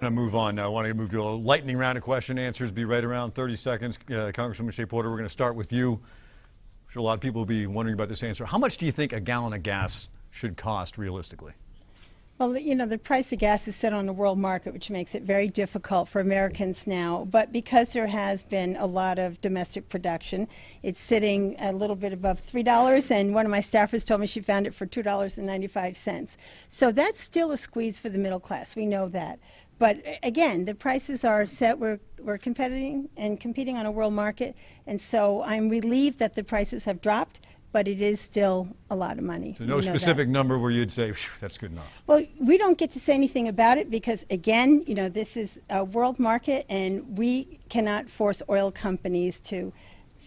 to move on now. I want to move to a lightning round of question and answers. Be right around 30 seconds. Congresswoman Shea Porter, we're going to start with you. I'm sure a lot of people will be wondering about this answer. How much do you think a gallon of gas should cost realistically? Well, you know, the price of gas is set on the world market, which makes it very difficult for Americans now. But because there has been a lot of domestic production, it's sitting a little bit above $3, and one of my staffers told me she found it for $2.95. So that's still a squeeze for the middle class. We know that. But again, the prices are set. We're competing on a world market, and so I'm relieved that the prices have dropped. But it is still a lot of money. So no specific number where you'd say, that's good enough. Well, we don't get to say anything about it because, again, you know, this is a world market, and we cannot force oil companies to.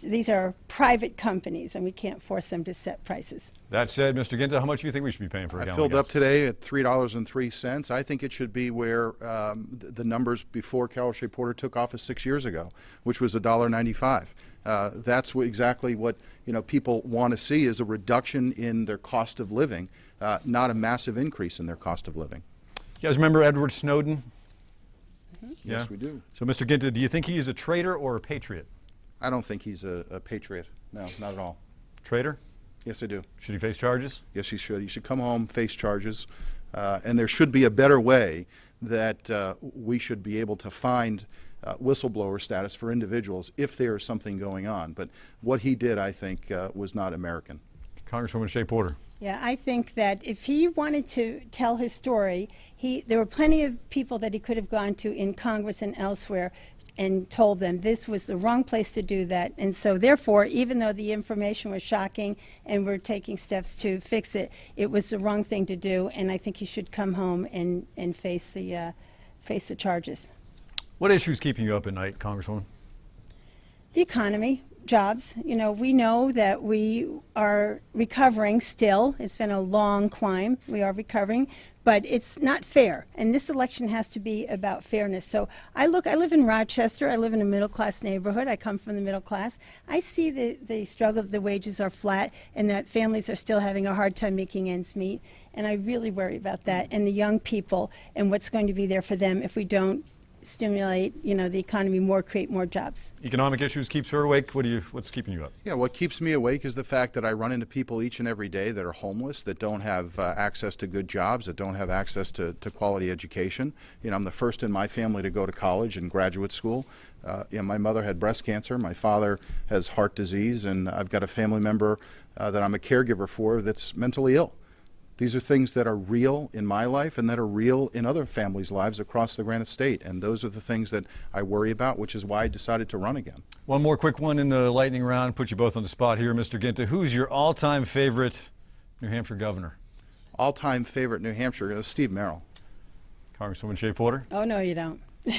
These are private companies, and we can't force them to set prices. That said, Mr. Ginta, how much do you think we should be paying for a gallon I filled of gas? up today at $3.03. I think it should be where the numbers before Carol Shea Porter took office 6 years ago, which was $1.95. That's exactly what people want to see, is a reduction in their cost of living, not a massive increase in their cost of living. You guys remember Edward Snowden? Mm-hmm. Yeah. Yes, we do. So, Mr. Ginta, do you think he is a traitor or a patriot? I don't think he's a patriot. No, not at all. Traitor? Yes, I do. Should he face charges? Yes, he should. He should come home, face charges, and there should be a better way that we should be able to find whistleblower status for individuals if there is something going on. But what he did, I think, was not American. Congresswoman Shea Porter. Yeah, I think that if he wanted to tell his story, there were plenty of people that he could have gone to in Congress and elsewhere and told them this was the wrong place to do that. And so therefore, even though the information was shocking and we're taking steps to fix it, it was the wrong thing to do, and I think he should come home and face the charges. What issue is keeping you up at night, Congresswoman? The economy, jobs. You know, we know that we are recovering still. It's been a long climb. We are recovering, but it's not fair. And this election has to be about fairness. So I live in Rochester. I live in a middle-class neighborhood. I come from the middle class. I see the struggle. The wages are flat and that families are still having a hard time making ends meet. And I really worry about that and the young people and what's going to be there for them if we don't stimulate, the economy more, create more jobs. Economic issues keeps her awake. What's keeping you up? Yeah, what keeps me awake is the fact that I run into people each and every day that are homeless, that don't have access to good jobs, that don't have access to quality education. I'm the first in my family to go to college and graduate school. My mother had breast cancer, my father has heart disease, and I've got a family member that I'm a caregiver for that's mentally ill. These are things that are real in my life and that are real in other families' lives across the Granite State. And those are the things that I worry about, which is why I decided to run again. One more quick one in the lightning round. Put you both on the spot here, Mr. Ginta. Who's your all-time favorite New Hampshire governor? All-time favorite New Hampshire is Steve Merrill. Congresswoman Shea Porter? Oh, no, you don't. You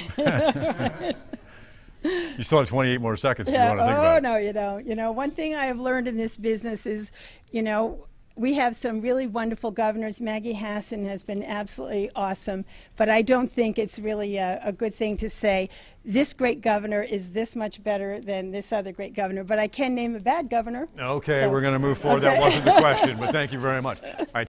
still have 28 more seconds if you want to think about it. Oh, no, you don't. One thing I have learned in this business is, we have some really wonderful governors. Maggie Hassan has been absolutely awesome, but I don't think it's really a good thing to say this great governor is this much better than this other great governor, but I can name a bad governor. Okay, so. We're going to move forward. Okay. That wasn't the question, but thank you very much. All right.